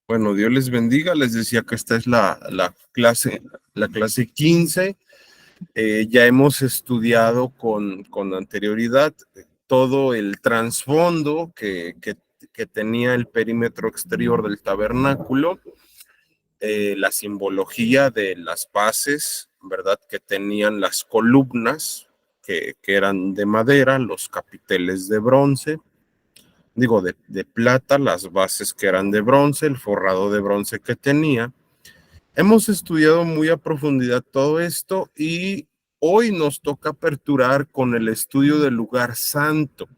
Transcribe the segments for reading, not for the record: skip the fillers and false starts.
Bueno, Dios les bendiga. Les decía que esta es la clase 15. Ya hemos estudiado con anterioridad todo el trasfondo que tenía el perímetro exterior del tabernáculo, la simbología de las bases, ¿verdad? Que tenían las columnas que eran de madera, los capiteles de bronce, digo, de plata, las bases que eran de bronce, el forrado de bronce que tenía. Hemos estudiado muy a profundidad todo esto y hoy nos toca aperturar con el estudio del lugar santo.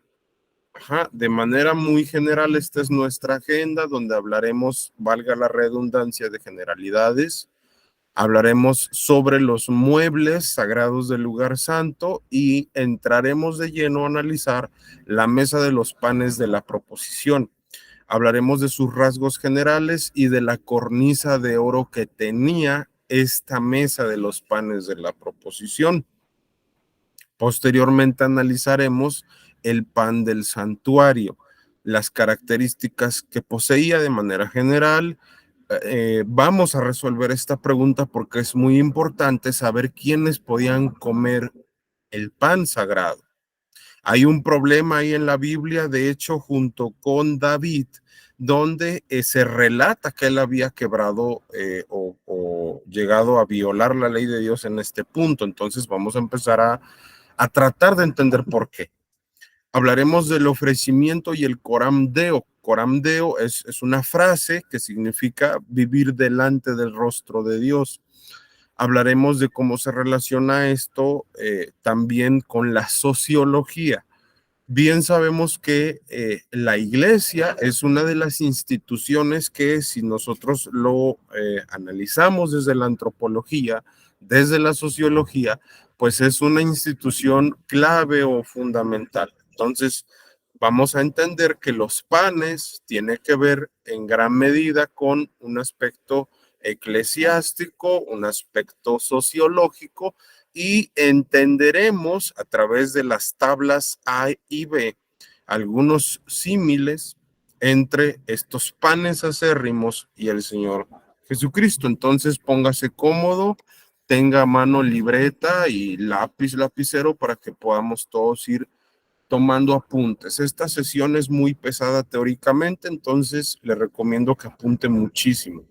Ajá, de manera muy general, esta es nuestra agenda donde hablaremos, valga la redundancia, de generalidades. Hablaremos sobre los muebles sagrados del lugar santo y entraremos de lleno a analizar la mesa de los panes de la proposición. Hablaremos de sus rasgos generales y de la cornisa de oro que tenía esta mesa de los panes de la proposición. Posteriormente analizaremos el pan del santuario, las características que poseía de manera general. Vamos a resolver esta pregunta porque es muy importante saber quiénes podían comer el pan sagrado. Hay un problema ahí en la Biblia, de hecho, junto con David, donde se relata que él había quebrado o llegado a violar la ley de Dios en este punto. Entonces vamos a empezar a tratar de entender por qué. Hablaremos del ofrecimiento y el coram deo. Coram deo es una frase que significa vivir delante del rostro de Dios. Hablaremos de cómo se relaciona esto también con la sociología. Bien sabemos que la iglesia es una de las instituciones que, si nosotros lo analizamos desde la antropología, desde la sociología, pues es una institución clave o fundamental. Entonces, vamos a entender que los panes tienen que ver en gran medida con un aspecto eclesiástico, un aspecto sociológico, y entenderemos a través de las tablas A y B algunos símiles entre estos panes acérrimos y el Señor Jesucristo. Entonces póngase cómodo, tenga a mano libreta y lápiz, lapicero para que podamos todos ir tomando apuntes. Esta sesión es muy pesada teóricamente, entonces le recomiendo que apunte muchísimo.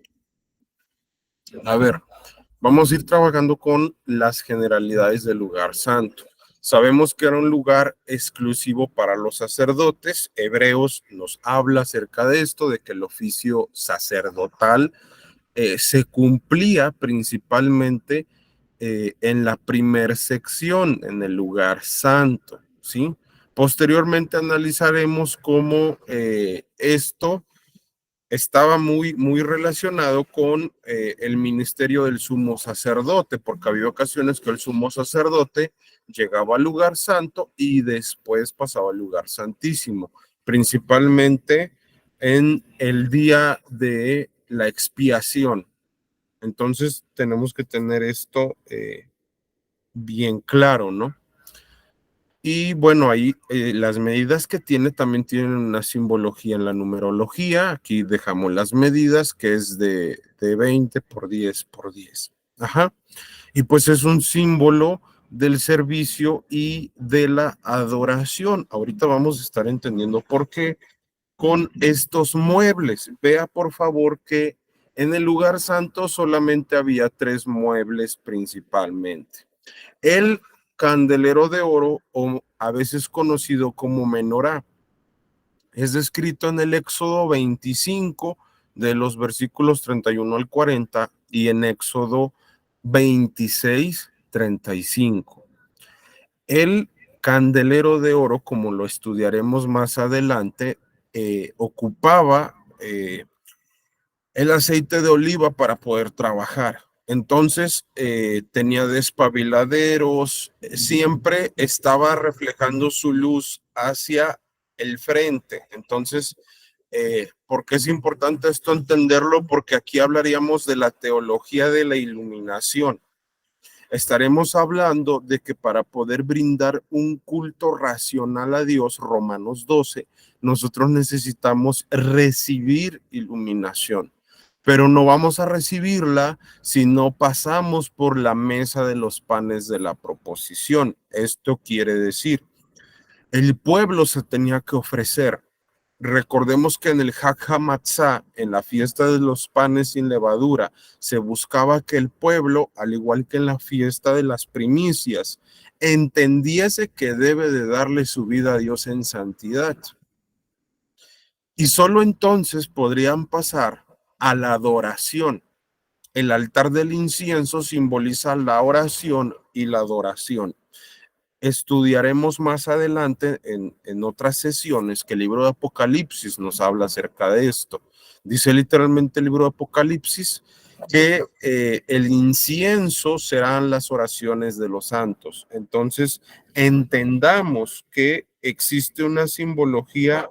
A ver, vamos a ir trabajando con las generalidades del lugar santo. Sabemos que era un lugar exclusivo para los sacerdotes. Hebreos nos habla acerca de esto, de que el oficio sacerdotal se cumplía principalmente en la primer sección, en el lugar santo, ¿sí? Posteriormente analizaremos cómo esto estaba muy relacionado con el ministerio del sumo sacerdote, porque había ocasiones que el sumo sacerdote llegaba al lugar santo y después pasaba al lugar santísimo, principalmente en el día de la expiación. Entonces tenemos que tener esto bien claro, ¿no? Y bueno, ahí las medidas que tiene también tienen una simbología en la numerología. Aquí dejamos las medidas, que es de 20 por 10 por 10. Ajá. Y pues es un símbolo del servicio y de la adoración. Ahorita vamos a estar entendiendo por qué con estos muebles. Vea por favor que en el lugar santo solamente había 3 muebles principalmente. El candelero de oro, o a veces conocido como menorá, es descrito en el Éxodo 25, de los versículos 31 al 40, y en Éxodo 26, 35. El candelero de oro, como lo estudiaremos más adelante, ocupaba el aceite de oliva para poder trabajar. Entonces tenía despabiladeros, siempre estaba reflejando su luz hacia el frente. Entonces, ¿por qué es importante esto entenderlo? Porque aquí hablaríamos de la teología de la iluminación. Estaremos hablando de que para poder brindar un culto racional a Dios, Romanos 12, nosotros necesitamos recibir iluminación. pero no vamos a recibirla si no pasamos por la mesa de los panes de la proposición. Esto quiere decir, el pueblo se tenía que ofrecer. Recordemos que en el Hag HaMatzah, en la fiesta de los panes sin levadura, se buscaba que el pueblo, al igual que en la fiesta de las primicias, entendiese que debe de darle su vida a Dios en santidad. Y solo entonces podrían pasar a la adoración. El altar del incienso simboliza la oración y la adoración. Estudiaremos más adelante en otras sesiones que el libro de Apocalipsis nos habla acerca de esto. Dice literalmente el libro de Apocalipsis que el incienso serán las oraciones de los santos. Entonces, entendamos que existe una simbología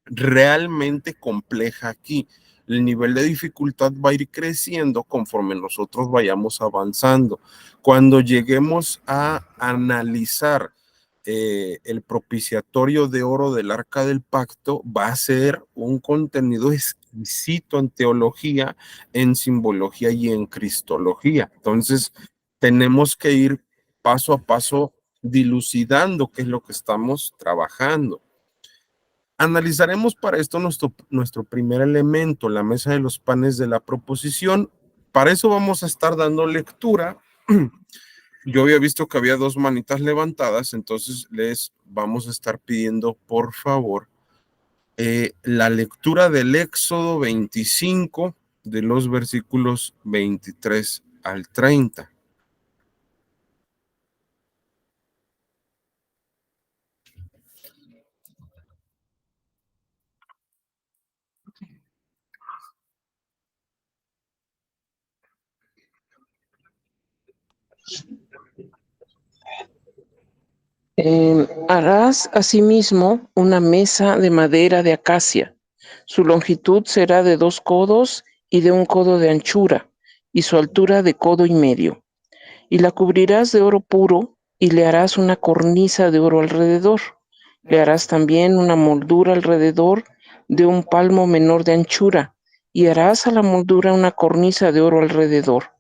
realmente compleja aquí. El nivel de dificultad va a ir creciendo conforme nosotros vayamos avanzando. Cuando lleguemos a analizar el propiciatorio de oro del Arca del Pacto, va a ser un contenido exquisito en teología, en simbología y en cristología. Entonces, tenemos que ir paso a paso dilucidando qué es lo que estamos trabajando. Analizaremos para esto nuestro primer elemento, la mesa de los panes de la proposición. Para eso vamos a estar dando lectura. Yo había visto que había dos manitas levantadas, entonces les vamos a estar pidiendo, por favor, la lectura del Éxodo 25, de los versículos 23 al 30. Harás asimismo una mesa de madera de acacia. Su longitud será de 2 codos y de 1 codo de anchura, y su altura de codo y medio. Y la cubrirás de oro puro, y le harás una cornisa de oro alrededor. Le harás también una moldura alrededor de 1 palmo menor de anchura, y harás a la moldura una cornisa de oro alrededor.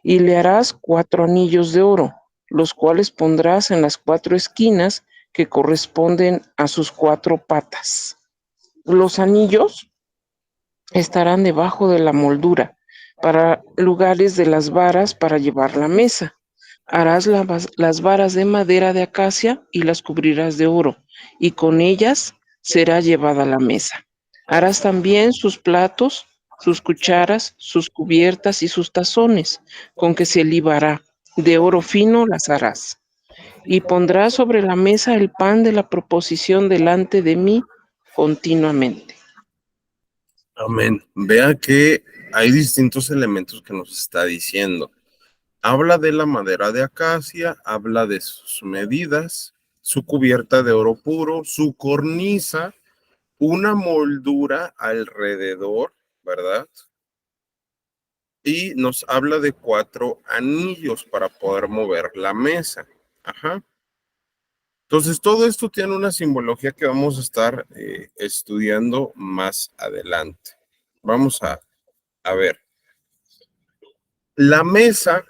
Y le harás 4 anillos de oro, los cuales pondrás en las 4 esquinas que corresponden a sus 4 patas. Los anillos estarán debajo de la moldura, para lugares de las varas para llevar la mesa. Harás las varas de madera de acacia y las cubrirás de oro, y con ellas será llevada la mesa. Harás también sus platos, sus cucharas, sus cubiertas y sus tazones, con que se libará. De oro fino las harás. Y pondrás sobre la mesa el pan de la proposición delante de mí continuamente. Amén. Vea que hay distintos elementos que nos está diciendo. Habla de la madera de acacia, habla de sus medidas, su cubierta de oro puro, su cornisa, una moldura alrededor, ¿verdad? Y nos habla de 4 anillos para poder mover la mesa. Ajá. Entonces, todo esto tiene una simbología que vamos a estar estudiando más adelante. Vamos a ver. La mesa,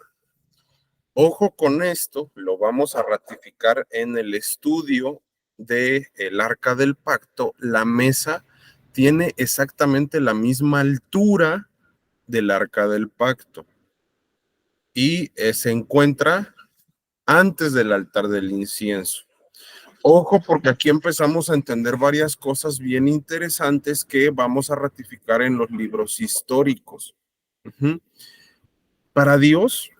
ojo con esto, lo vamos a ratificar en el estudio del Arca del Pacto. La mesa tiene exactamente la misma altura del Arca del Pacto y se encuentra antes del altar del incienso. Ojo, porque aquí empezamos a entender varias cosas bien interesantes que vamos a ratificar en los libros históricos. Para Dios,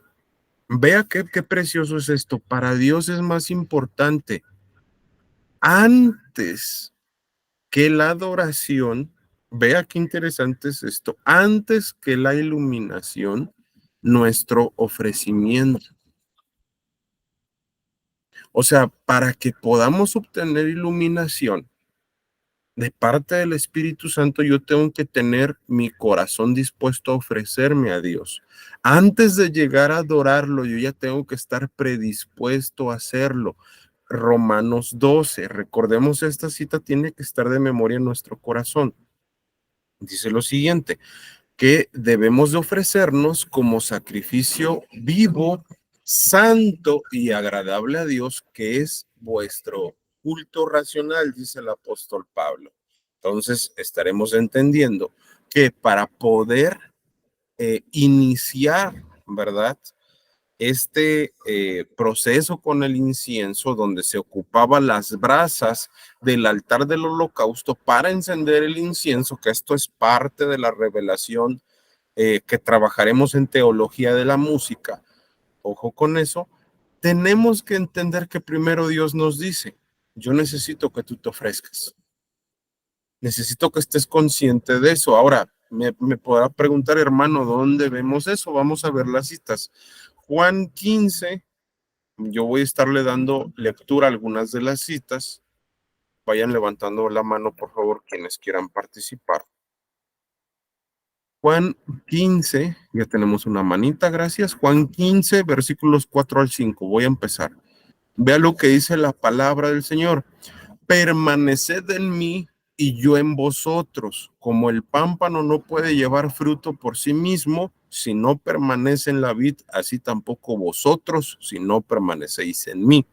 vea qué precioso es esto. Para Dios es más importante antes que la adoración, vea qué interesante es esto, antes que la iluminación, nuestro ofrecimiento. O sea, para que podamos obtener iluminación de parte del Espíritu Santo, yo tengo que tener mi corazón dispuesto a ofrecerme a Dios. Antes de llegar a adorarlo, yo ya tengo que estar predispuesto a hacerlo. Romanos 12, recordemos esta cita, tiene que estar de memoria en nuestro corazón. Dice lo siguiente: que debemos de ofrecernos como sacrificio vivo, santo y agradable a Dios, que es vuestro culto racional, dice el apóstol Pablo. Entonces estaremos entendiendo que para poder iniciar, ¿verdad? Este proceso con el incienso, donde se ocupaban las brasas del altar del holocausto para encender el incienso, que esto es parte de la revelación que trabajaremos en teología de la música. Ojo con eso. Tenemos que entender que primero Dios nos dice, yo necesito que tú te ofrezcas. Necesito que estés consciente de eso. Ahora, me podrá preguntar, hermano, ¿dónde vemos eso? Vamos a ver las citas. Juan 15, yo voy a estarle dando lectura a algunas de las citas. Vayan levantando la mano, por favor, quienes quieran participar. Juan 15, ya tenemos una manita, gracias. Juan 15, versículos 4 al 5. Voy a empezar. Vea lo que dice la palabra del Señor. Permaneced en mí y yo en vosotros. Como el pámpano no puede llevar fruto por sí mismo, si no permanece en la vid, así tampoco vosotros, si no permanecéis en mí.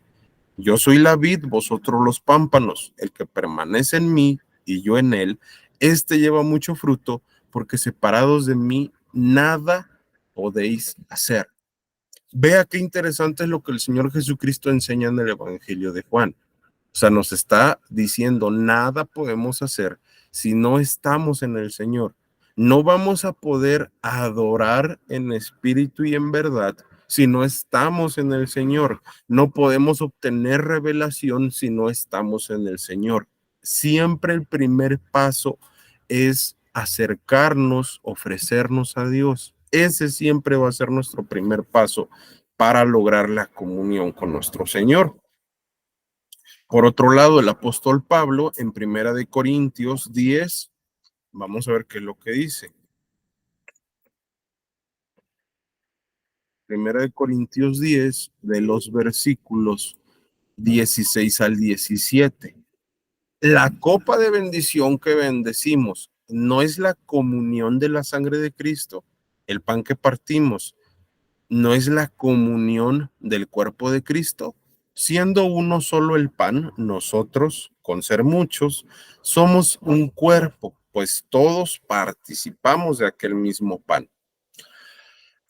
Yo soy la vid, vosotros los pámpanos. El que permanece en mí y yo en él, este lleva mucho fruto, porque separados de mí nada podéis hacer. Vea qué interesante es lo que el Señor Jesucristo enseña en el Evangelio de Juan. O sea, nos está diciendo, nada podemos hacer si no estamos en el Señor. No vamos a poder adorar en espíritu y en verdad si no estamos en el Señor. No podemos obtener revelación si no estamos en el Señor. Siempre el primer paso es acercarnos, ofrecernos a Dios. Ese siempre va a ser nuestro primer paso para lograr la comunión con nuestro Señor. Por otro lado, el apóstol Pablo en Primera de Corintios 10, vamos a ver qué es lo que dice. Primera de Corintios 10, de los versículos 16 al 17. La copa de bendición que bendecimos no es la comunión de la sangre de Cristo, el pan que partimos no es la comunión del cuerpo de Cristo. Siendo uno solo el pan, nosotros, con ser muchos, somos un cuerpo, pues todos participamos de aquel mismo pan.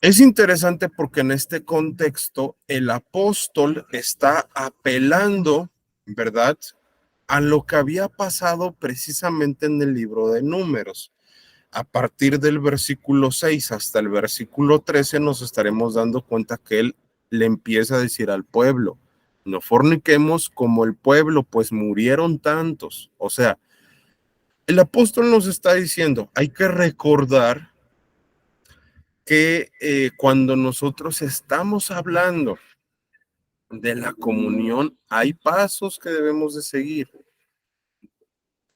Es interesante porque en este contexto el apóstol está apelando, ¿verdad?, a lo que había pasado precisamente en el libro de Números. A partir del versículo 6 hasta el versículo 13 nos estaremos dando cuenta que él le empieza a decir al pueblo, no forniquemos como el pueblo, pues murieron tantos. O sea, el apóstol nos está diciendo, hay que recordar que cuando nosotros estamos hablando de la comunión, hay pasos que debemos de seguir.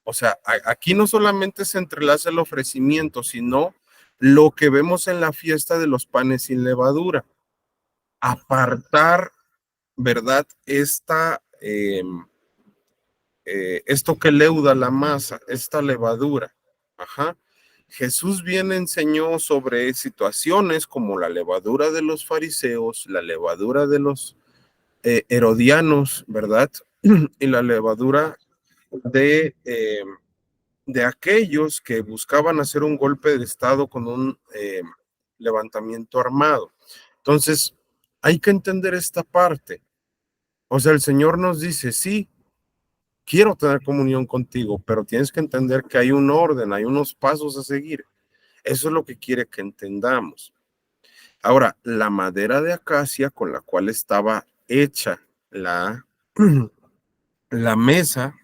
O sea, aquí no solamente se entrelaza el ofrecimiento, sino lo que vemos en la fiesta de los panes sin levadura. Apartar, ¿verdad? Esto que leuda la masa, esta levadura. Ajá. Jesús bien enseñó sobre situaciones como la levadura de los fariseos, la levadura de los herodianos, ¿verdad? Y la levadura de aquellos que buscaban hacer un golpe de Estado con un levantamiento armado. Entonces, hay que entender esta parte. O sea, el Señor nos dice, sí, quiero tener comunión contigo, pero tienes que entender que hay un orden, hay unos pasos a seguir. Eso es lo que quiere que entendamos. Ahora, la madera de acacia con la cual estaba hecha la mesa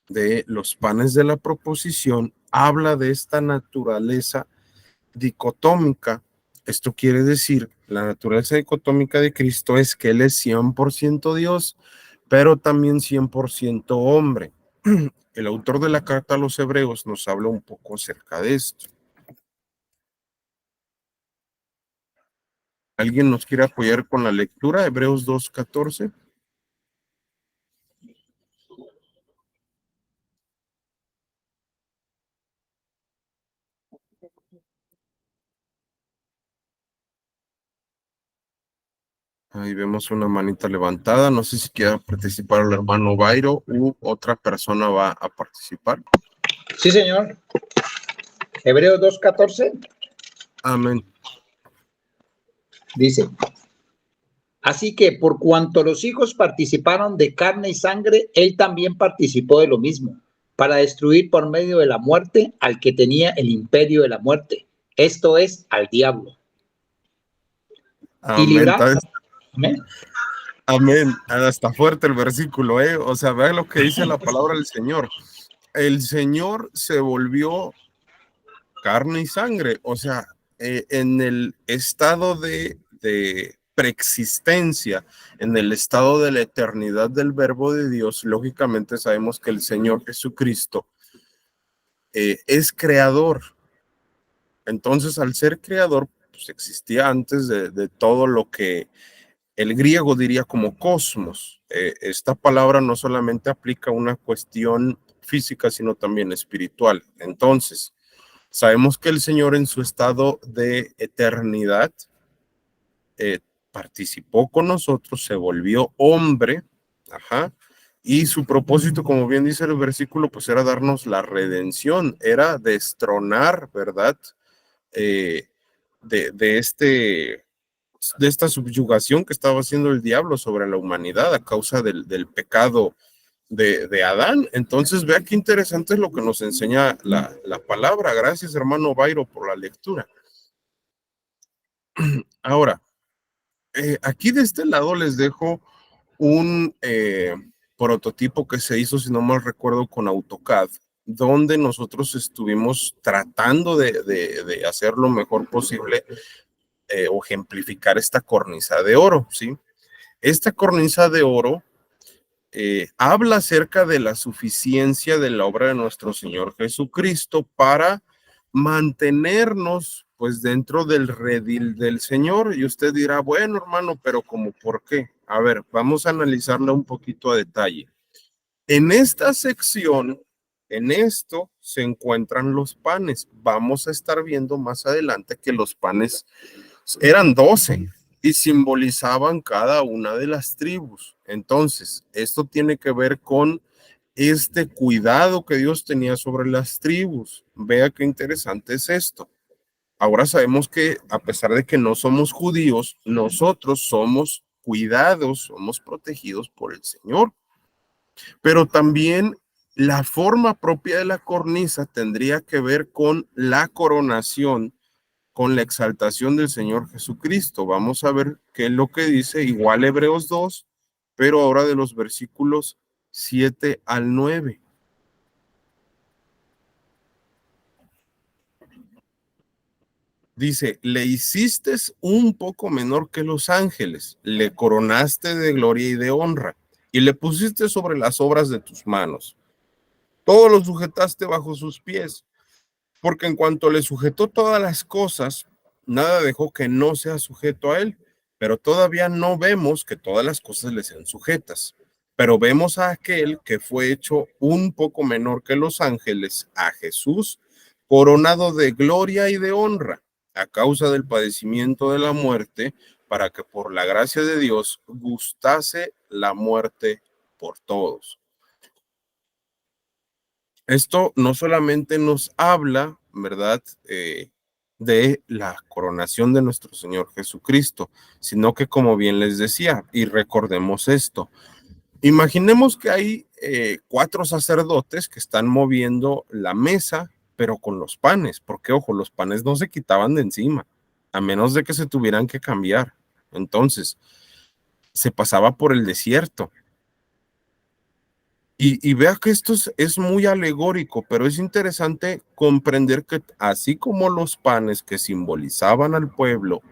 de los panes de la proposición habla de esta naturaleza dicotómica. Esto quiere decir, la naturaleza dicotómica de Cristo es que Él es 100% Dios, pero también 100% hombre. El autor de la carta a los Hebreos nos habla un poco acerca de esto. ¿Alguien nos quiere apoyar con la lectura? Hebreos 2:14. Ahí vemos una manita levantada. No sé si quiera participar el hermano Bairo u otra persona va a participar. Sí, señor. Hebreos 2:14 Amén. dice: así que por cuanto los hijos participaron de carne y sangre, él también participó de lo mismo, para destruir por medio de la muerte al que tenía el imperio de la muerte, esto es, al diablo. Y Amén. librar. Amén. Amén. Está fuerte el versículo, ¿eh? O sea, vean lo que dice la palabra del Señor. El Señor se volvió carne y sangre. O sea, en el estado de preexistencia, en el estado de la eternidad del verbo de Dios, lógicamente sabemos que el Señor Jesucristo es creador. Entonces, al ser creador, pues existía antes de todo lo que el griego diría como cosmos. Esta palabra no solamente aplica a una cuestión física, sino también espiritual. Entonces, sabemos que el Señor en su estado de eternidad participó con nosotros, se volvió hombre, ajá, y su propósito, como bien dice el versículo, pues era darnos la redención, era destronar, ¿verdad? Eh, de esta subyugación que estaba haciendo el diablo sobre la humanidad a causa del pecado de Adán. Entonces, vea qué interesante es lo que nos enseña la palabra. Gracias, hermano Bairo, por la lectura. Ahora, aquí de este lado les dejo un prototipo que se hizo, si no mal recuerdo, con AutoCAD, donde nosotros estuvimos tratando de hacer lo mejor posible o ejemplificar esta cornisa de oro, ¿sí? Esta cornisa de oro habla acerca de la suficiencia de la obra de nuestro Señor Jesucristo para mantenernos pues dentro del redil del Señor. Y usted dirá, bueno, hermano, pero ¿cómo por qué? A ver, vamos a analizarla un poquito a detalle. En esta sección, en esto se encuentran los panes. Vamos a estar viendo más adelante que los panes eran 12 y simbolizaban cada una de las tribus. Entonces, esto tiene que ver con este cuidado que Dios tenía sobre las tribus. Vea qué interesante es esto. Ahora sabemos que a pesar de que no somos judíos, nosotros somos cuidados, somos protegidos por el Señor. Pero también la forma propia de la cornisa tendría que ver con la coronación, con la exaltación del Señor Jesucristo. Vamos a ver qué es lo que dice, igual Hebreos 2, pero ahora de los versículos 7 al 9. Dice, le hiciste un poco menor que los ángeles, le coronaste de gloria y de honra, y le pusiste sobre las obras de tus manos. Todo lo sujetaste bajo sus pies, porque en cuanto le sujetó todas las cosas, nada dejó que no sea sujeto a él, pero todavía no vemos que todas las cosas le sean sujetas. Pero vemos a aquel que fue hecho un poco menor que los ángeles, a Jesús, coronado de gloria y de honra, a causa del padecimiento de la muerte, para que por la gracia de Dios gustase la muerte por todos. Esto no solamente nos habla, ¿verdad? De la coronación de nuestro Señor Jesucristo, sino que como bien les decía, y recordemos esto, imaginemos que hay 4 sacerdotes que están moviendo la mesa, pero con los panes, porque ojo, los panes no se quitaban de encima, a menos de que se tuvieran que cambiar. Entonces, se pasaba por el desierto. Y vea que esto es muy alegórico, pero es interesante comprender que así como los panes que simbolizaban al pueblo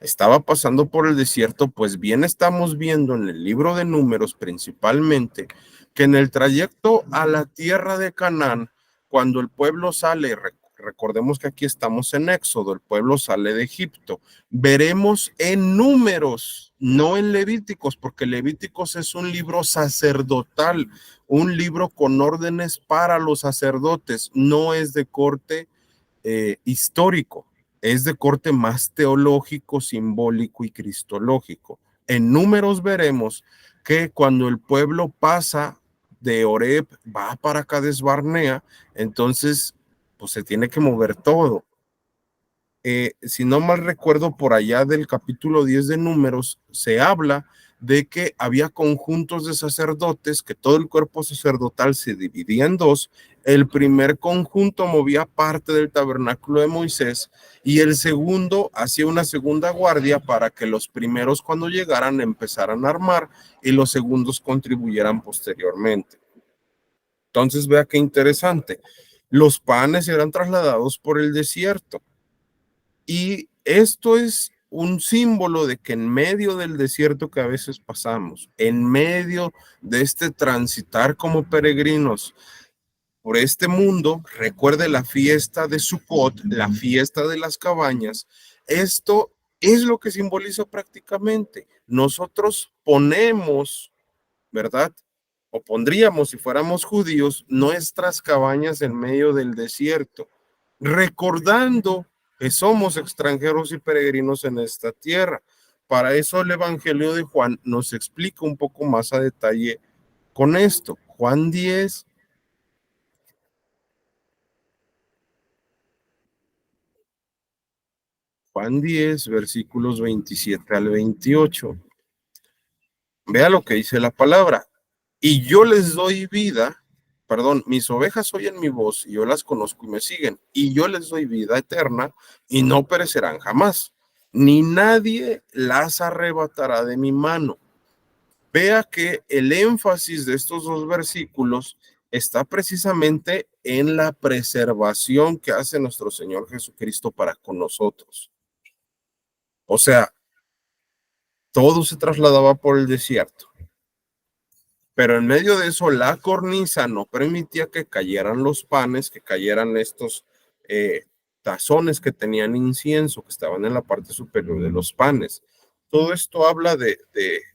estaba pasando por el desierto, pues bien estamos viendo en el libro de Números principalmente que en el trayecto a la tierra de Canaán, cuando el pueblo sale, recordemos que aquí estamos en Éxodo, el pueblo sale de Egipto, veremos en Números, no en Levíticos, porque Levíticos es un libro sacerdotal, un libro con órdenes para los sacerdotes, no es de corte histórico, es de corte más teológico, simbólico y cristológico. En Números veremos que cuando el pueblo pasa de Oreb, va para Cades Barnea, entonces pues se tiene que mover todo. Si no mal recuerdo, por allá del capítulo 10 de Números, se habla de que había conjuntos de sacerdotes, que todo el cuerpo sacerdotal se dividía en dos. El primer conjunto movía parte del tabernáculo de Moisés y el segundo hacía una segunda guardia para que los primeros cuando llegaran empezaran a armar y los segundos contribuyeran posteriormente. Entonces vea qué interesante. Los panes eran trasladados por el desierto. Y esto es un símbolo de que en medio del desierto que a veces pasamos, en medio de este transitar como peregrinos por este mundo, recuerde la fiesta de Sukkot, la fiesta de las cabañas, esto es lo que simboliza prácticamente. Nosotros ponemos, ¿verdad? O pondríamos, si fuéramos judíos, nuestras cabañas en medio del desierto, recordando que somos extranjeros y peregrinos en esta tierra. Para eso el Evangelio de Juan nos explica un poco más a detalle con esto. Juan 10, versículos 27 al 28. Vea lo que dice la palabra. Y yo les doy vida, perdón, mis ovejas oyen mi voz y yo las conozco y me siguen. Y yo les doy vida eterna y no perecerán jamás. Ni nadie las arrebatará de mi mano. Vea que el énfasis de estos dos versículos está precisamente en la preservación que hace nuestro Señor Jesucristo para con nosotros. O sea, todo se trasladaba por el desierto, pero en medio de eso la cornisa no permitía que cayeran los panes, que cayeran estos tazones que tenían incienso, que estaban en la parte superior de los panes. Todo esto habla de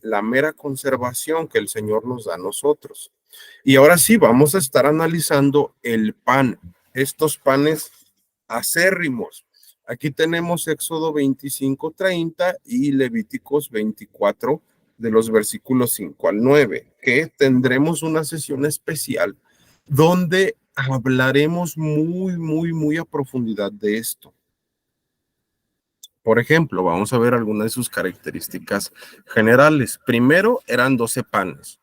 la mera conservación que el Señor nos da a nosotros. Y ahora sí, vamos a estar analizando el pan, estos panes acérrimos. Aquí tenemos Éxodo 25:30 y Levíticos 24, de los versículos 5 al 9, que tendremos una sesión especial donde hablaremos muy a profundidad de esto. Por ejemplo, vamos a ver algunas de sus características generales. Primero, eran 12 panes.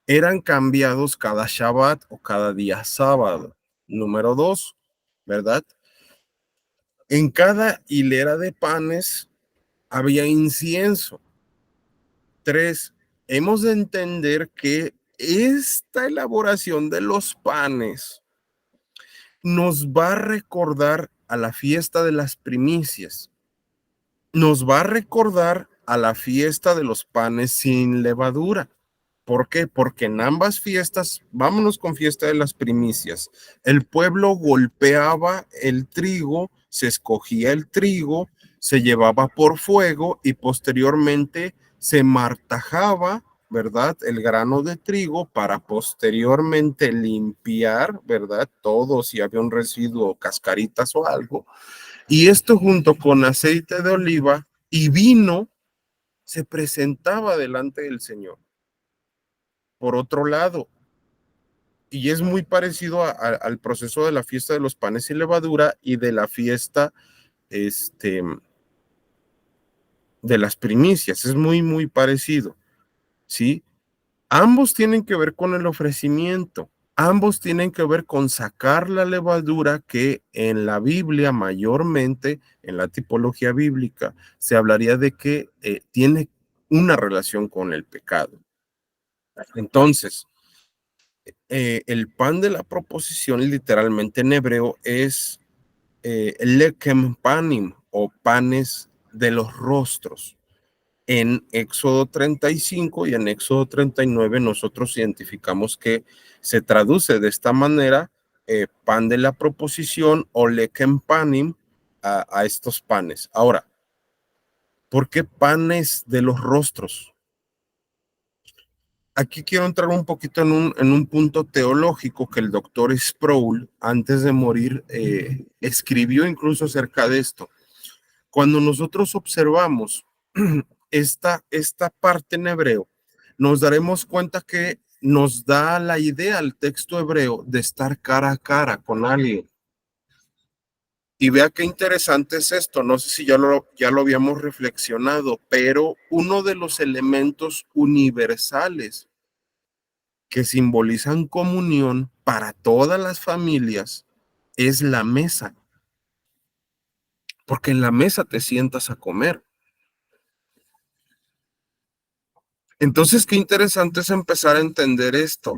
Eran cambiados cada Shabbat o cada día sábado. Número 2, ¿verdad? En cada hilera de panes había incienso. 3, hemos de entender que esta elaboración de los panes nos va a recordar a la fiesta de las primicias. Nos va a recordar a la fiesta de los panes sin levadura. ¿Por qué? Porque en ambas fiestas, vámonos con fiesta de las primicias, el pueblo golpeaba el trigo, se escogía el trigo, se llevaba por fuego y posteriormente se martajaba, ¿verdad? El grano de trigo para posteriormente limpiar, ¿verdad? Todo, si había un residuo, cascaritas o algo. Y esto junto con aceite de oliva y vino se presentaba delante del Señor. Por otro lado, y es muy parecido al proceso de la fiesta de los panes sin levadura y de la fiesta de las primicias, es muy parecido, ¿sí? Ambos tienen que ver con el ofrecimiento, ambos tienen que ver con sacar la levadura que en la Biblia mayormente, en la tipología bíblica, se hablaría de que tiene una relación con el pecado. Entonces, el pan de la proposición literalmente en hebreo es lechem panim o panes de los rostros. En Éxodo 35 y en Éxodo 39 nosotros identificamos que se traduce de esta manera pan de la proposición o lechem panim a estos panes. Ahora, ¿por qué panes de los rostros? Aquí quiero entrar un poquito en un punto teológico que el doctor Sproul, antes de morir, escribió incluso acerca de esto. Cuando nosotros observamos esta parte en hebreo, nos daremos cuenta que nos da la idea el texto hebreo de estar cara a cara con alguien. Y vea qué interesante es esto. No sé si ya lo habíamos reflexionado, pero uno de los elementos universales que simbolizan comunión para todas las familias es la mesa, porque en la mesa te sientas a comer. Entonces, qué interesante es empezar a entender esto.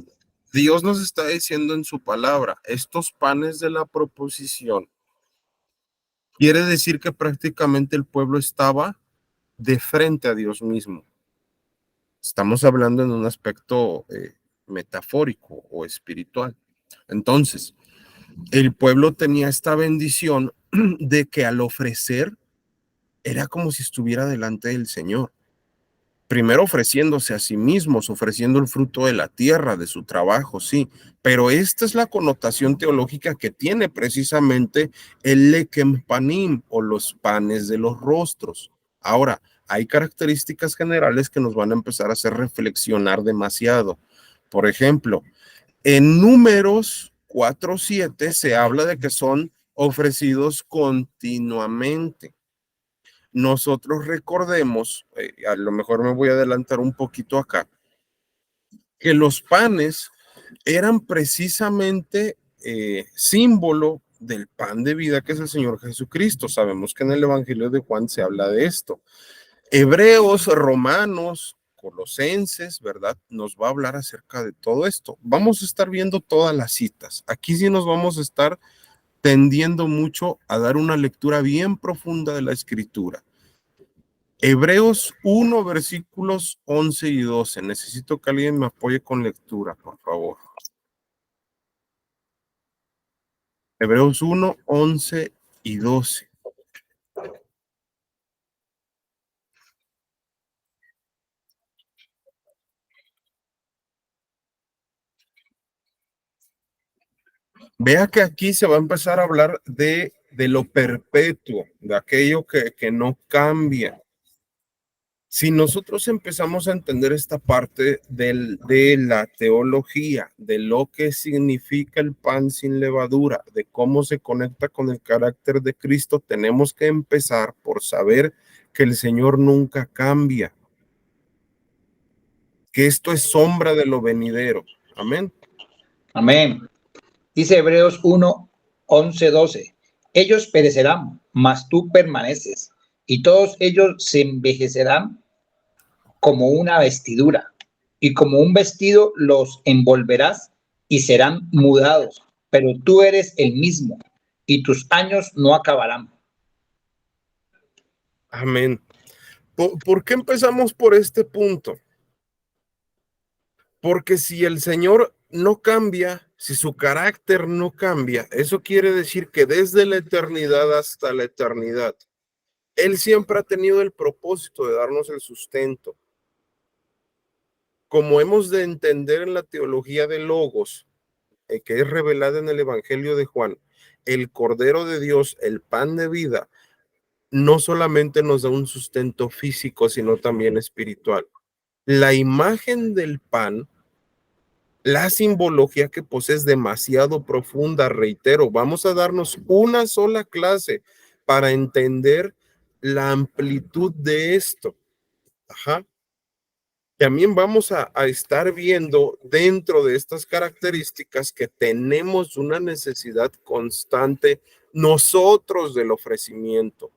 Dios nos está diciendo en su palabra, estos panes de la proposición, quiere decir que prácticamente el pueblo estaba de frente a Dios mismo. Estamos hablando en un aspecto metafórico o espiritual. Entonces, el pueblo tenía esta bendición de que al ofrecer era como si estuviera delante del Señor. Primero ofreciéndose a sí mismos, ofreciendo el fruto de la tierra, de su trabajo, sí, pero esta es la connotación teológica que tiene precisamente el lekem panim o los panes de los rostros. Ahora, hay características generales que nos van a empezar a hacer reflexionar demasiado. Por ejemplo, en Números 4:7 se habla de que son ofrecidos continuamente. Nosotros recordemos, a lo mejor me voy a adelantar un poquito acá, que los panes eran precisamente símbolo del pan de vida que es el Señor Jesucristo. Sabemos que en el Evangelio de Juan se habla de esto. Hebreos, Romanos, Colosenses, ¿verdad? Nos va a hablar acerca de todo esto. Vamos a estar viendo todas las citas. Aquí sí nos vamos a estar tendiendo mucho a dar una lectura bien profunda de la Escritura. Hebreos 1, versículos 11 y 12. Necesito que alguien me apoye con lectura, por favor. Hebreos 1, 11 y 12. Vea que aquí se va a empezar a hablar de lo perpetuo, de aquello que no cambia. Si nosotros empezamos a entender esta parte de la teología, de lo que significa el pan sin levadura, de cómo se conecta con el carácter de Cristo, tenemos que empezar por saber que el Señor nunca cambia, que esto es sombra de lo venidero. Amén. Amén. Dice Hebreos 1, 11, 12. Ellos perecerán, mas tú permaneces, y todos ellos se envejecerán como una vestidura, y como un vestido los envolverás y serán mudados, pero tú eres el mismo, y tus años no acabarán. Amén. ¿Por qué empezamos por este punto? Porque si el Señor no cambia, si su carácter no cambia, eso quiere decir que desde la eternidad hasta la eternidad, Él siempre ha tenido el propósito de darnos el sustento. Como hemos de entender en la teología de Logos, que es revelada en el Evangelio de Juan, el Cordero de Dios, el pan de vida, no solamente nos da un sustento físico, sino también espiritual. La imagen del pan, la simbología que posee es demasiado profunda, reitero, vamos a darnos una sola clase para entender la amplitud de esto. Ajá. También vamos a estar viendo dentro de estas características que tenemos una necesidad constante nosotros del ofrecimiento.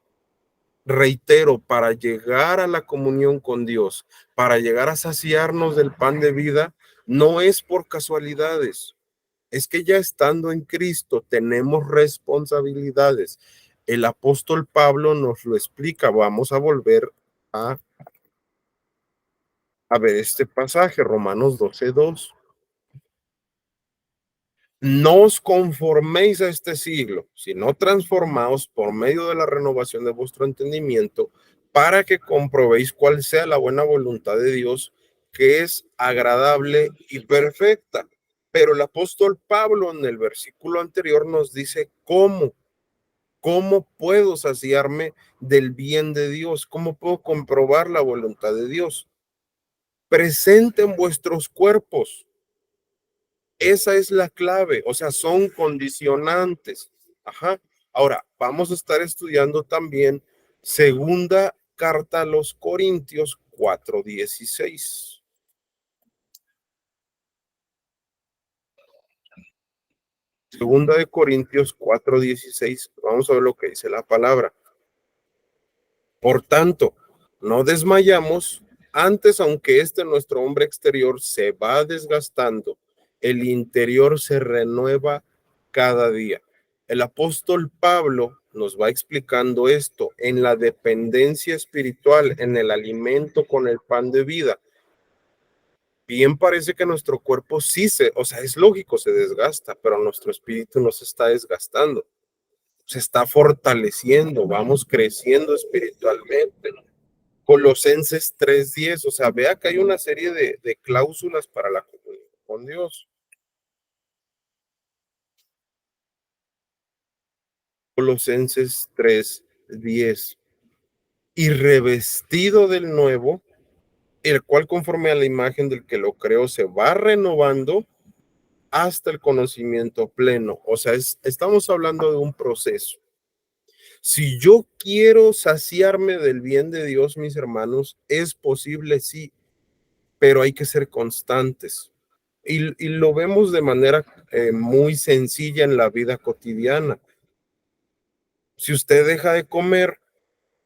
Reitero, para llegar a la comunión con Dios, para llegar a saciarnos del pan de vida, no es por casualidades. Es que ya estando en Cristo tenemos responsabilidades. El apóstol Pablo nos lo explica. Vamos a volver a ver este pasaje, Romanos 12:2. No os conforméis a este siglo, sino transformaos por medio de la renovación de vuestro entendimiento, para que comprobéis cuál sea la buena voluntad de Dios, que es agradable y perfecta. Pero el apóstol Pablo en el versículo anterior nos dice cómo. ¿Cómo puedo saciarme del bien de Dios? ¿Cómo puedo comprobar la voluntad de Dios? Presenten vuestros cuerpos. Esa es la clave, o sea, son condicionantes. Ajá. Ahora, vamos a estar estudiando también segunda carta a los Corintios 4:16. Segunda de Corintios 4:16. Vamos a ver lo que dice la palabra. Por tanto, no desmayamos, antes, aunque nuestro hombre exterior se va desgastando, el interior se renueva cada día. El apóstol Pablo nos va explicando esto en la dependencia espiritual, en el alimento con el pan de vida. Bien parece que nuestro cuerpo sí o sea, es lógico, se desgasta, pero nuestro espíritu no se está desgastando, se está fortaleciendo, vamos creciendo espiritualmente. Colosenses 3:10, o sea, vea que hay una serie de cláusulas para la comunión con Dios. Colosenses 3:10. Y revestido del nuevo, el cual conforme a la imagen del que lo creó se va renovando hasta el conocimiento pleno. O sea, estamos hablando de un proceso. Si yo quiero saciarme del bien de Dios, mis hermanos, es posible, sí, pero hay que ser constantes. Y lo vemos de manera muy sencilla en la vida cotidiana. Si usted deja de comer,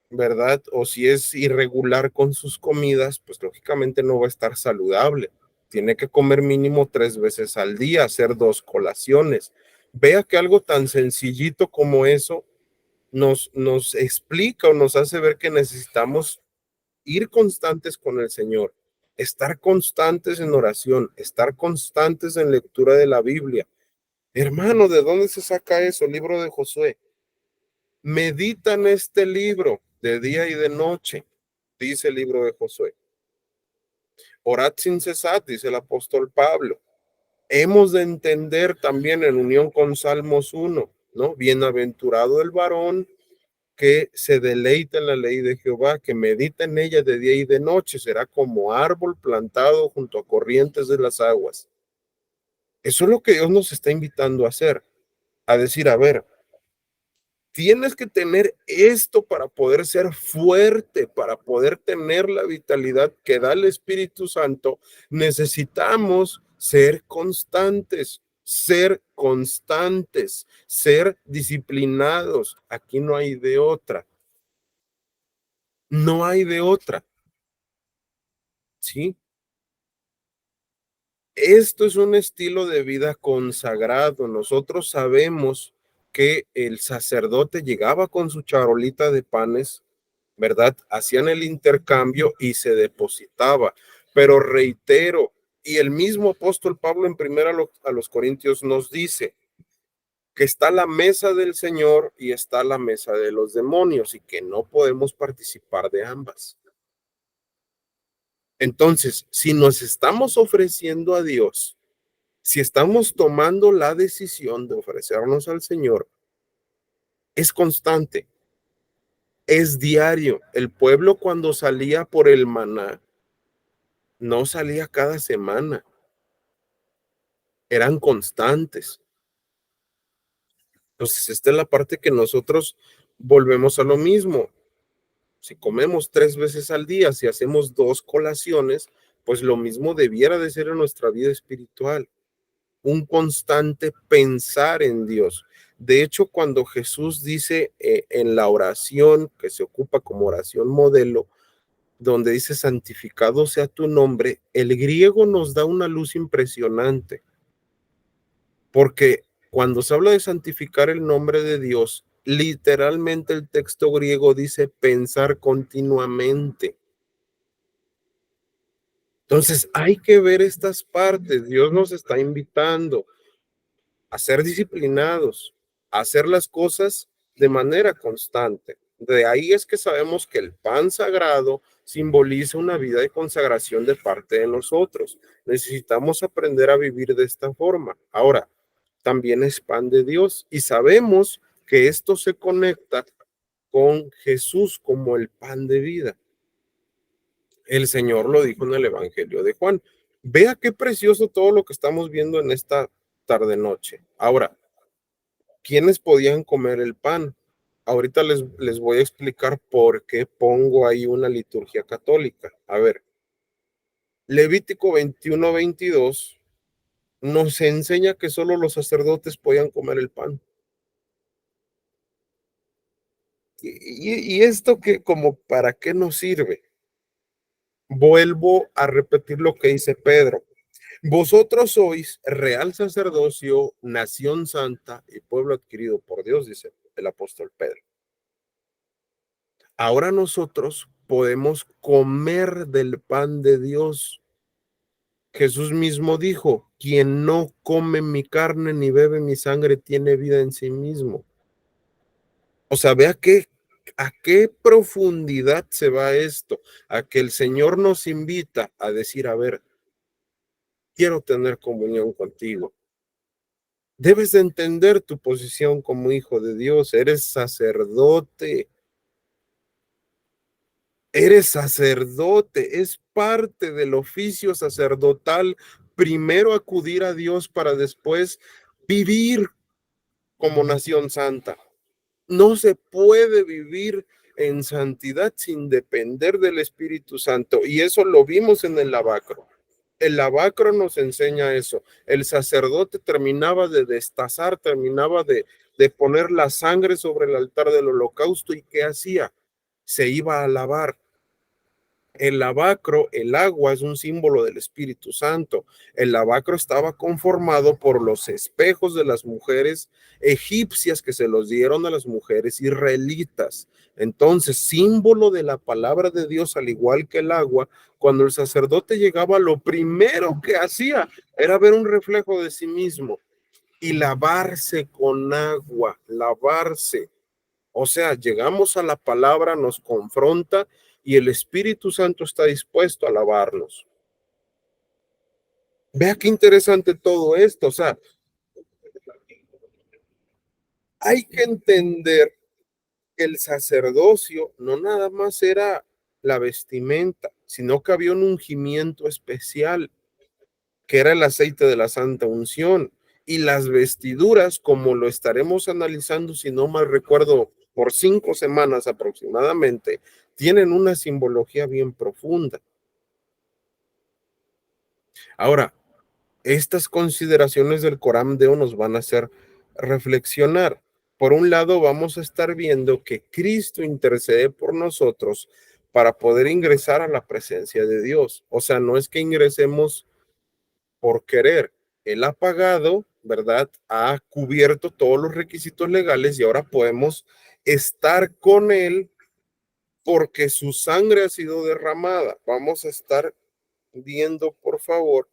¿verdad? O si es irregular con sus comidas, pues lógicamente no va a estar saludable. Tiene que comer mínimo 3 veces al día, hacer 2 colaciones. Vea que algo tan sencillito como eso nos explica o nos hace ver que necesitamos ir constantes con el Señor, estar constantes en oración, estar constantes en lectura de la Biblia. Hermano, ¿de dónde se saca eso? El libro de Josué. Meditan este libro de día y de noche, dice el libro de Josué. Orad sin cesar, dice el apóstol Pablo. Hemos de entender también en unión con Salmos 1, ¿no? Bienaventurado el varón que se deleita en la ley de Jehová, que medita en ella de día y de noche, será como árbol plantado junto a corrientes de las aguas. Eso es lo que Dios nos está invitando a hacer, a decir, a ver, tienes que tener esto para poder ser fuerte, para poder tener la vitalidad que da el Espíritu Santo. Necesitamos ser constantes, ser disciplinados. Aquí no hay de otra. No hay de otra. ¿Sí? Esto es un estilo de vida consagrado. Nosotros sabemos que el sacerdote llegaba con su charolita de panes, ¿verdad? Hacían el intercambio y se depositaba. Pero reitero, y el mismo apóstol Pablo en primera a los Corintios nos dice que está la mesa del Señor y está la mesa de los demonios y que no podemos participar de ambas. Entonces, si nos estamos ofreciendo a Dios, si estamos tomando la decisión de ofrecernos al Señor, es constante, es diario. El pueblo cuando salía por el maná, no salía cada semana, eran constantes. Entonces, esta es la parte que nosotros volvemos a lo mismo. Si comemos 3 veces al día, si hacemos 2 colaciones, pues lo mismo debiera de ser en nuestra vida espiritual. Un constante pensar en Dios. De hecho, cuando Jesús dice en la oración que se ocupa como oración modelo, donde dice santificado sea tu nombre, el griego nos da una luz impresionante, porque cuando se habla de santificar el nombre de Dios, literalmente el texto griego dice pensar continuamente. Entonces hay que ver estas partes. Dios nos está invitando a ser disciplinados, a hacer las cosas de manera constante. De ahí es que sabemos que el pan sagrado simboliza una vida de consagración de parte de nosotros. Necesitamos aprender a vivir de esta forma. Ahora, también es pan de Dios y sabemos que esto se conecta con Jesús como el pan de vida. El Señor lo dijo en el Evangelio de Juan. Vea qué precioso todo lo que estamos viendo en esta tarde-noche. Ahora, ¿quiénes podían comer el pan? Ahorita les voy a explicar por qué pongo ahí una liturgia católica. A ver, Levítico 21-22 nos enseña que solo los sacerdotes podían comer el pan. Y esto que como para qué nos sirve. Vuelvo a repetir lo que dice Pedro. Vosotros sois real sacerdocio, nación santa y pueblo adquirido por Dios, dice el apóstol Pedro. Ahora nosotros podemos comer del pan de Dios. Jesús mismo dijo, quien no come mi carne ni bebe mi sangre tiene vida en sí mismo. O sea, vea a qué profundidad se va esto, a que el Señor nos invita a decir, a ver, quiero tener comunión contigo. Debes de entender tu posición como hijo de Dios, eres sacerdote. Eres sacerdote, es parte del oficio sacerdotal, primero acudir a Dios para después vivir como nación santa. No se puede vivir en santidad sin depender del Espíritu Santo, y eso lo vimos en el lavacro. El lavacro nos enseña eso. El sacerdote terminaba de destazar, terminaba de poner la sangre sobre el altar del holocausto, y ¿qué hacía? Se iba a lavar. El lavacro, el agua, es un símbolo del Espíritu Santo. El lavacro estaba conformado por los espejos de las mujeres egipcias que se los dieron a las mujeres israelitas. Entonces, símbolo de la palabra de Dios, al igual que el agua, cuando el sacerdote llegaba, lo primero que hacía era ver un reflejo de sí mismo y lavarse con agua, lavarse. O sea, llegamos a la palabra, nos confronta y el Espíritu Santo está dispuesto a lavarnos. Vea qué interesante todo esto. O sea, hay que entender que el sacerdocio no nada más era la vestimenta, sino que había un ungimiento especial, que era el aceite de la santa unción. Y las vestiduras, como lo estaremos analizando, si no mal recuerdo, por 5 semanas aproximadamente, tienen una simbología bien profunda. Ahora, estas consideraciones del Corán Deo nos van a hacer reflexionar. Por un lado, vamos a estar viendo que Cristo intercede por nosotros para poder ingresar a la presencia de Dios. O sea, no es que ingresemos por querer. Él ha pagado, ¿verdad? Ha cubierto todos los requisitos legales y ahora podemos estar con Él porque su sangre ha sido derramada. Vamos a estar viendo, por favor,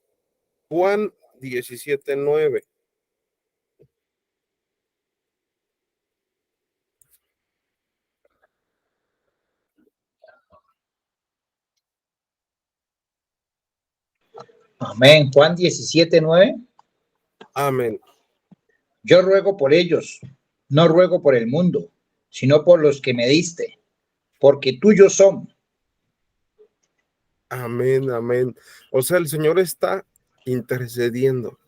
Juan 17:9. Amén. Juan 17:9. Amén. Yo ruego por ellos, no ruego por el mundo, sino por los que me diste, porque tuyos son. Amén, amén. O sea, el Señor está intercediendo.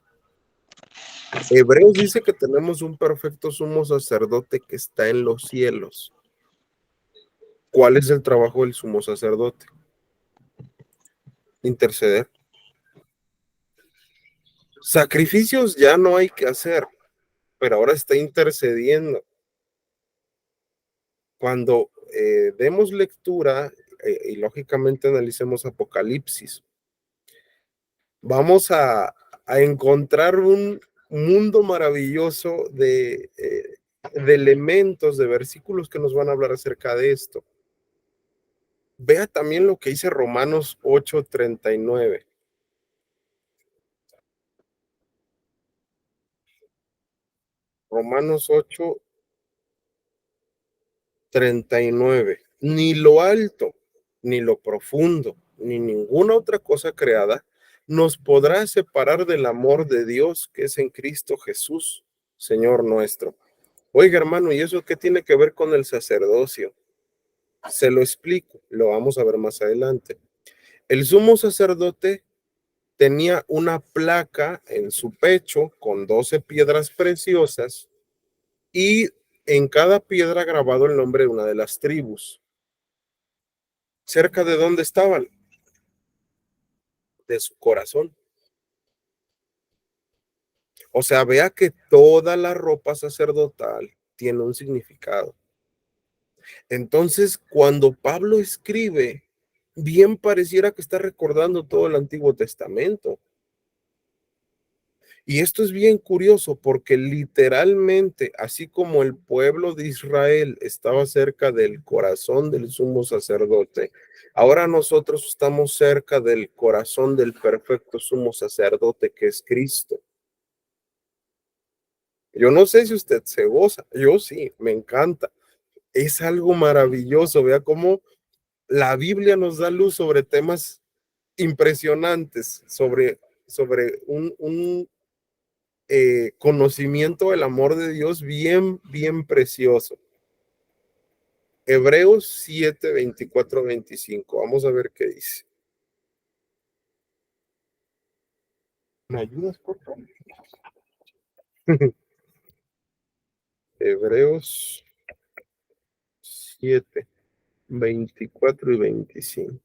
Hebreos dice que tenemos un perfecto sumo sacerdote que está en los cielos. ¿Cuál es el trabajo del sumo sacerdote? Interceder. Sacrificios ya no hay que hacer, pero ahora está intercediendo. Cuando demos lectura y lógicamente analicemos Apocalipsis, vamos a encontrar un mundo maravilloso de elementos, de versículos que nos van a hablar acerca de esto. Vea también lo que dice Romanos 8:39. Romanos 8:39. Ni lo alto, ni lo profundo, ni ninguna otra cosa creada nos podrá separar del amor de Dios que es en Cristo Jesús, Señor nuestro. Oiga, hermano, ¿y eso qué tiene que ver con el sacerdocio? Se lo explico, lo vamos a ver más adelante. El sumo sacerdote tenía una placa en su pecho con 12 piedras preciosas y en cada piedra grabado el nombre de una de las tribus. ¿Cerca de dónde estaban? De su corazón. O sea, vea que toda la ropa sacerdotal tiene un significado. Entonces, cuando Pablo escribe, bien pareciera que está recordando todo el Antiguo Testamento. Y esto es bien curioso porque literalmente, así como el pueblo de Israel estaba cerca del corazón del sumo sacerdote, ahora nosotros estamos cerca del corazón del perfecto sumo sacerdote que es Cristo. Yo no sé si usted se goza, yo sí, me encanta. Es algo maravilloso, vea cómo la Biblia nos da luz sobre temas impresionantes, sobre un conocimiento del amor de Dios bien, bien precioso. Hebreos 7, 24, 25. Vamos a ver qué dice. ¿Me ayudas, por favor? Hebreos 7, 24 y 25.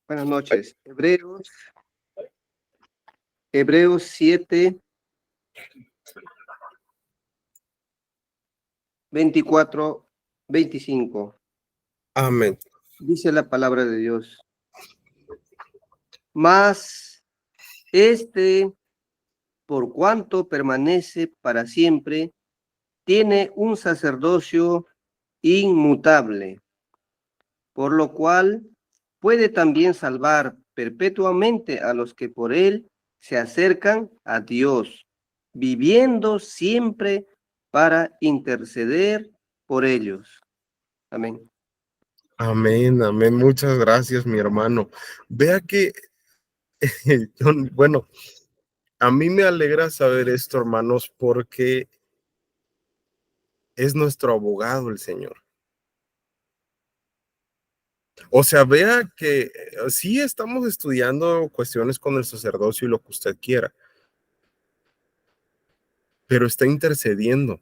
Buenas noches. Hebreos 7, 24, 25. Amén. Dice la palabra de Dios. Mas por cuanto permanece para siempre, tiene un sacerdocio inmutable, por lo cual puede también salvar perpetuamente a los que por él se acercan a Dios, viviendo siempre para interceder por ellos. Amén. Amén, amén. Muchas gracias, mi hermano. Vea que, bueno, a mí me alegra saber esto, hermanos, porque es nuestro abogado el Señor. O sea, vea que sí estamos estudiando cuestiones con el sacerdocio y lo que usted quiera, pero está intercediendo,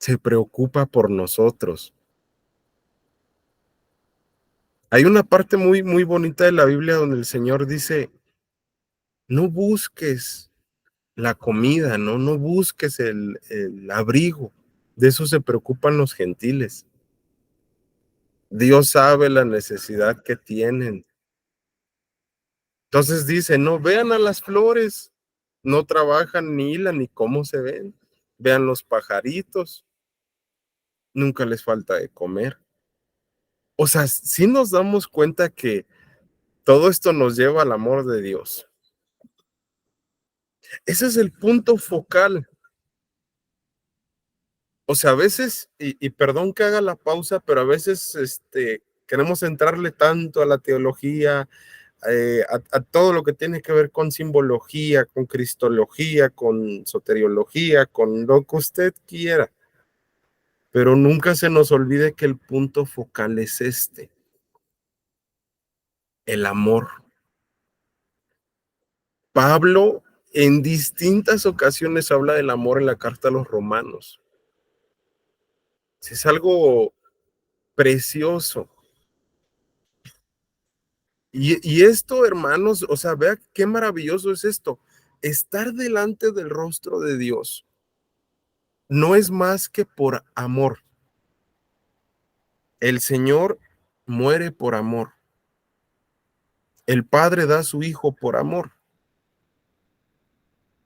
se preocupa por nosotros. Hay una parte muy, muy bonita de la Biblia donde el Señor dice, no busques la comida, no busques el abrigo, de eso se preocupan los gentiles. Dios sabe la necesidad que tienen. Entonces dice, no, vean a las flores, no trabajan ni hilan ni cómo se ven. Vean los pajaritos, nunca les falta de comer. O sea, sí nos damos cuenta que todo esto nos lleva al amor de Dios. Ese es el punto focal. O sea, a veces, y perdón que haga la pausa, pero a veces queremos entrarle tanto a la teología, a todo lo que tiene que ver con simbología, con cristología, con soteriología, con lo que usted quiera. Pero nunca se nos olvide que el punto focal es el amor. Pablo en distintas ocasiones habla del amor en la carta a los romanos. Es algo precioso. Y esto, hermanos, o sea, vea qué maravilloso es esto. Estar delante del rostro de Dios no es más que por amor. El Señor muere por amor. El Padre da a su Hijo por amor.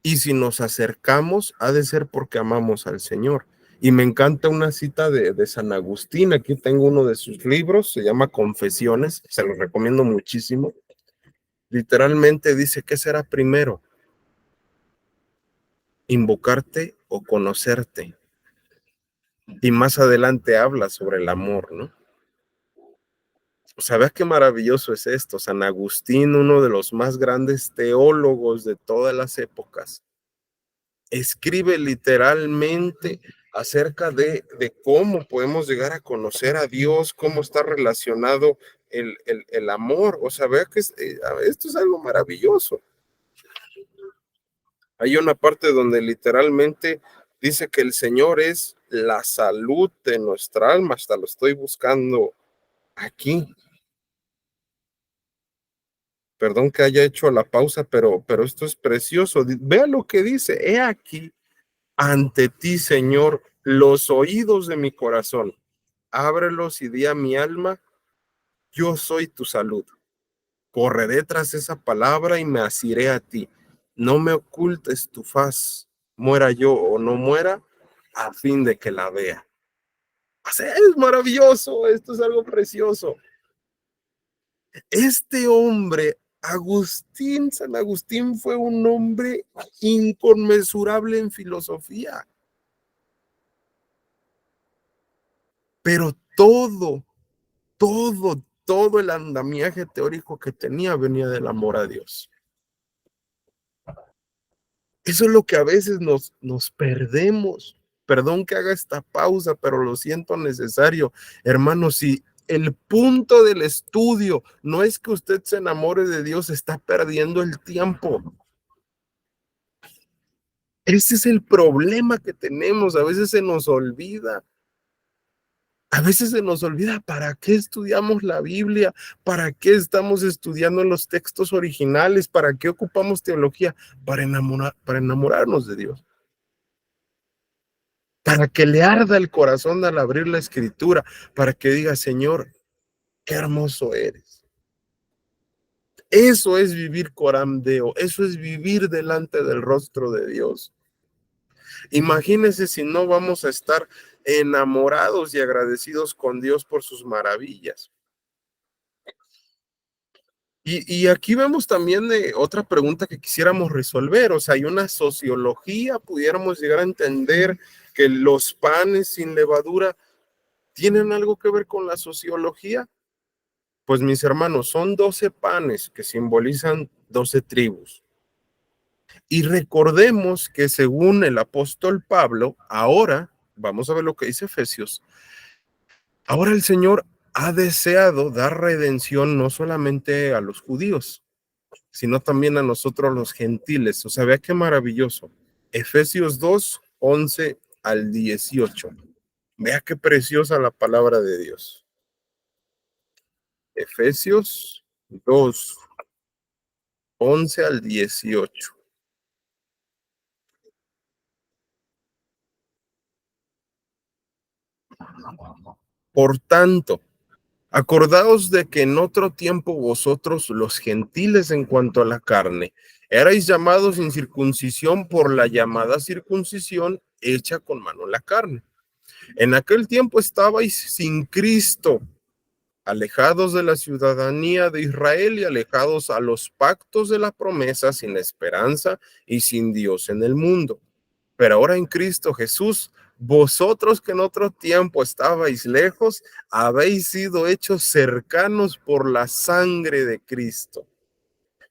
Y si nos acercamos, ha de ser porque amamos al Señor. Y me encanta una cita de San Agustín. Aquí tengo uno de sus libros, se llama Confesiones, se los recomiendo muchísimo. Literalmente dice, ¿qué será primero? ¿Invocarte o conocerte? Y más adelante habla sobre el amor, ¿no? O sea, vea qué maravilloso es esto. San Agustín, uno de los más grandes teólogos de todas las épocas, escribe literalmente acerca de cómo podemos llegar a conocer a Dios, cómo está relacionado el amor. O sea, vea que esto es algo maravilloso. Hay una parte donde literalmente dice que el Señor es la salud de nuestra alma. Hasta lo estoy buscando aquí. Perdón que haya hecho la pausa, pero esto es precioso. Vea lo que dice. He aquí ante ti, Señor, los oídos de mi corazón. Ábrelos y di a mi alma, yo soy tu salud. Correré tras esa palabra y me asiré a ti. No me ocultes tu faz, muera yo o no muera, a fin de que la vea. O sea, es maravilloso, esto es algo precioso. Este hombre, Agustín, San Agustín, fue un hombre inconmensurable en filosofía. Pero todo el andamiaje teórico que tenía venía del amor a Dios. Eso es lo que a veces nos perdemos. Perdón que haga esta pausa, pero lo siento necesario. Hermanos, si el punto del estudio no es que usted se enamore de Dios, está perdiendo el tiempo. Ese es el problema que tenemos. A veces se nos olvida. A veces se nos olvida para qué estudiamos la Biblia, para qué estamos estudiando los textos originales, para qué ocupamos teología, para enamorarnos de Dios, para que le arda el corazón al abrir la escritura, para que diga, Señor, qué hermoso eres. Eso es vivir coram Deo, eso es vivir delante del rostro de Dios. Imagínense si no vamos a estar enamorados y agradecidos con Dios por sus maravillas. Y aquí vemos también otra pregunta que quisiéramos resolver. O sea, hay una sociología, pudiéramos llegar a entender que los panes sin levadura tienen algo que ver con la sociología. Pues mis hermanos, son 12 panes que simbolizan 12 tribus. Y recordemos que según el apóstol Pablo, ahora, vamos a ver lo que dice Efesios, ahora el Señor ha deseado dar redención no solamente a los judíos, sino también a nosotros los gentiles. O sea, vea qué maravilloso. Efesios 2, 11 al 18. Vea qué preciosa la palabra de Dios. Efesios 2, 11 al 18. Por tanto, acordaos de que en otro tiempo vosotros, los gentiles en cuanto a la carne, erais llamados sin circuncisión por la llamada circuncisión hecha con mano en la carne. En aquel tiempo estabais sin Cristo, alejados de la ciudadanía de Israel y alejados a los pactos de la promesa, sin esperanza y sin Dios en el mundo. Pero ahora en Cristo Jesús, vosotros que en otro tiempo estabais lejos, habéis sido hechos cercanos por la sangre de Cristo.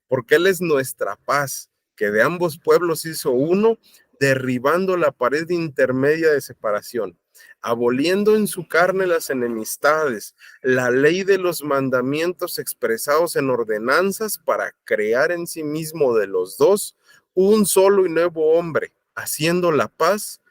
Porque Él es nuestra paz, que de ambos pueblos hizo uno, derribando la pared intermedia de separación, aboliendo en su carne las enemistades, la ley de los mandamientos expresados en ordenanzas para crear en sí mismo de los dos un solo y nuevo hombre, haciendo la paz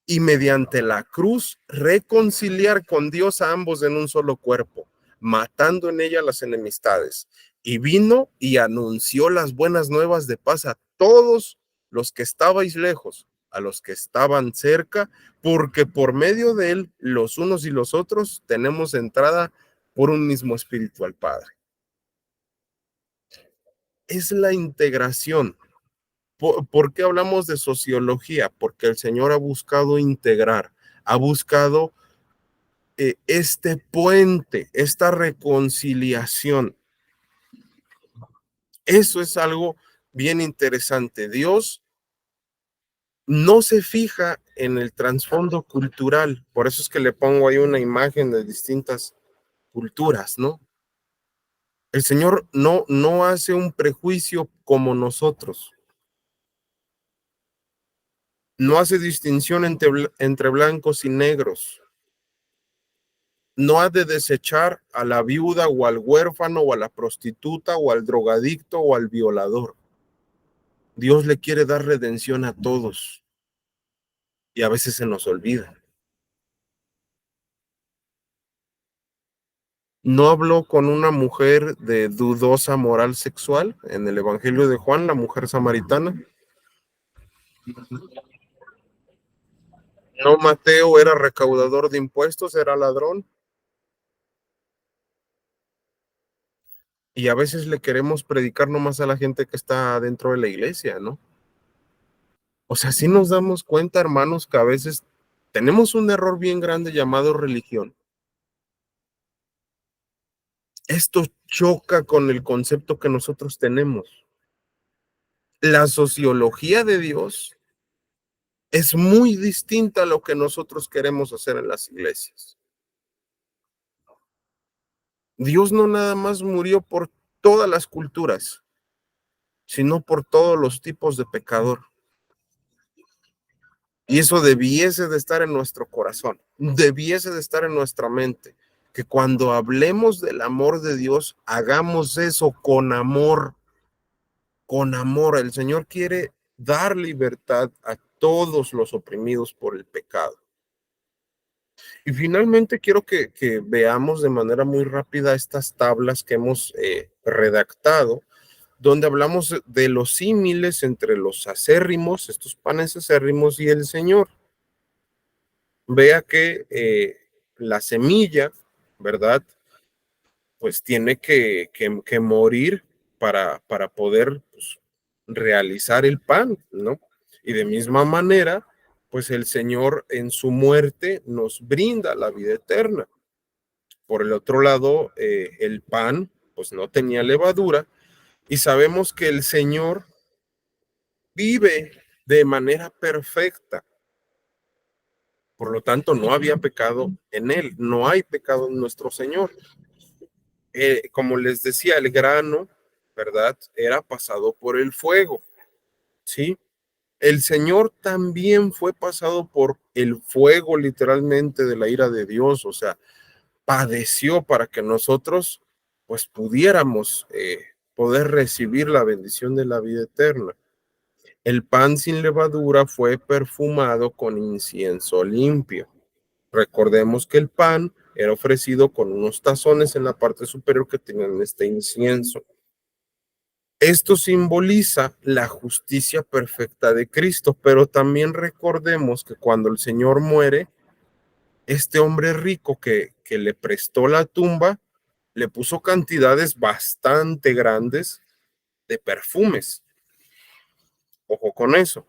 y mediante la cruz reconciliar con Dios a ambos en un solo cuerpo, matando en ella las enemistades. Y vino y anunció las buenas nuevas de paz a todos los que estabais lejos, a los que estaban cerca, porque por medio de él, los unos y los otros, tenemos entrada por un mismo espíritu al Padre. Es la integración. ¿Por qué hablamos de sociología? Porque el Señor ha buscado integrar, ha buscado este puente, esta reconciliación. Eso es algo bien interesante. Dios no se fija en el trasfondo cultural, por eso es que le pongo ahí una imagen de distintas culturas, ¿no? El Señor no hace un prejuicio como nosotros. No hace distinción entre blancos y negros. No ha de desechar a la viuda o al huérfano o a la prostituta o al drogadicto o al violador. Dios le quiere dar redención a todos y a veces se nos olvida. ¿No habló con una mujer de dudosa moral sexual en el Evangelio de Juan, la mujer samaritana? ¿No Mateo era recaudador de impuestos, era ladrón? Y a veces le queremos predicar nomás a la gente que está dentro de la iglesia, ¿no? O sea, sí nos damos cuenta, hermanos, que a veces tenemos un error bien grande llamado religión. Esto choca con el concepto que nosotros tenemos. La sociología de Dios es muy distinta a lo que nosotros queremos hacer en las iglesias. Dios no nada más murió por todas las culturas, sino por todos los tipos de pecador. Y eso debiese de estar en nuestro corazón, debiese de estar en nuestra mente, que cuando hablemos del amor de Dios, hagamos eso con amor, con amor. El Señor quiere dar libertad a todos los oprimidos por el pecado. Y finalmente quiero que veamos de manera muy rápida estas tablas que hemos redactado, donde hablamos de los símiles entre los acérrimos, estos panes acérrimos y el Señor. Vea que la semilla, ¿verdad? Pues tiene que morir para poder pues, realizar el pan, ¿no? Y de misma manera, pues el Señor en su muerte nos brinda la vida eterna. Por el otro lado, el pan, pues no tenía levadura y sabemos que el Señor vive de manera perfecta. Por lo tanto, no había pecado en él, no hay pecado en nuestro Señor. Como les decía, el grano, ¿verdad? Era pasado por el fuego, ¿sí? El Señor también fue pasado por el fuego literalmente de la ira de Dios, o sea, padeció para que nosotros pues pudiéramos poder recibir la bendición de la vida eterna. El pan sin levadura fue perfumado con incienso limpio. Recordemos que el pan era ofrecido con unos tazones en la parte superior que tenían este incienso. Esto simboliza la justicia perfecta de Cristo, pero también recordemos que cuando el Señor muere, este hombre rico que le prestó la tumba, le puso cantidades bastante grandes de perfumes. Ojo con eso.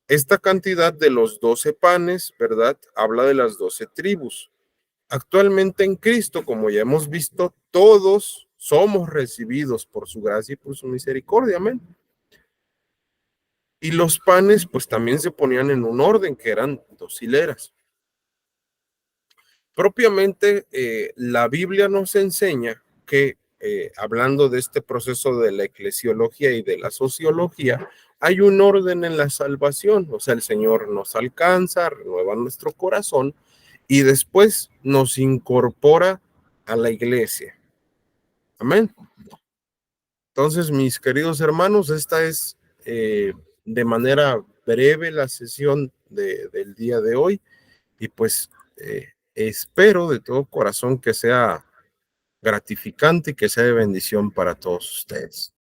Esta cantidad de los 12 panes, ¿verdad? Habla de las 12 tribus. Actualmente en Cristo, como ya hemos visto, todos somos recibidos por su gracia y por su misericordia. Amén. Y los panes, pues también se ponían en un orden, que eran 2 hileras. Propiamente, la Biblia nos enseña que, hablando de este proceso de la eclesiología y de la sociología, hay un orden en la salvación. O sea, el Señor nos alcanza, renueva nuestro corazón y después nos incorpora a la iglesia. Amén. Entonces, mis queridos hermanos, esta es de manera breve la sesión del día de hoy y pues espero de todo corazón que sea gratificante y que sea de bendición para todos ustedes.